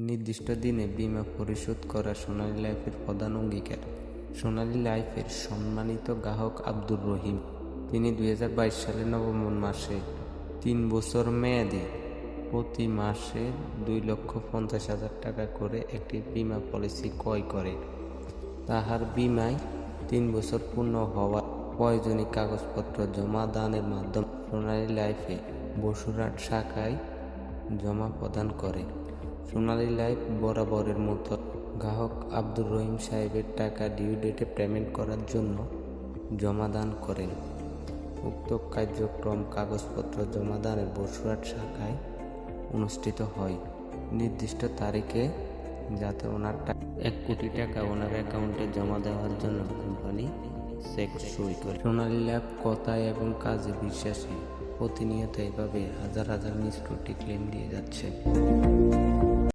নির্দিষ্ট দিনে বীমা পরিশোধ করা সোনালী লাইফের প্রধান অঙ্গীকার। সোনালী লাইফের সম্মানিত গ্রাহক আব্দুর রহিম, তিনি 2022 সালের নভেম্বর মাসে 3 বছর মেয়াদি প্রতি মাসে 2,50,000 টাকা করে একটি বীমা পলিসি ক্রয় করেন। তাহার বীমায় 3 বছর পূর্ণ হওয়ার প্রয়োজনীয় কাগজপত্র জমা দানের মাধ্যমে সোনালী লাইফে বসুরহাট শাখায় জমা প্রদান করে। সোনালী লাইফ বরাবরের মতো গ্রাহক আব্দুর রহিম সাহেবের টাকা ডিউ ডেটে পেমেন্ট করার জন্য জমা দান করেন। উক্ত কার্যক্রম কাগজপত্র জমা দানের বসুরহাট শাখায় অনুষ্ঠিত হয় নির্দিষ্ট তারিখে, যাতে ওনার 1 কোটি টাকা ওনার অ্যাকাউন্টে জমা দেওয়ার জন্য কোম্পানি চেক সই করে। সোনালী লাইফ কথায় এবং কাজে বিশ্বাসী, প্রতিনিয়ত এভাবে হাজার হাজার নিষ্পত্তি ক্লেম দিয়ে যাচ্ছে।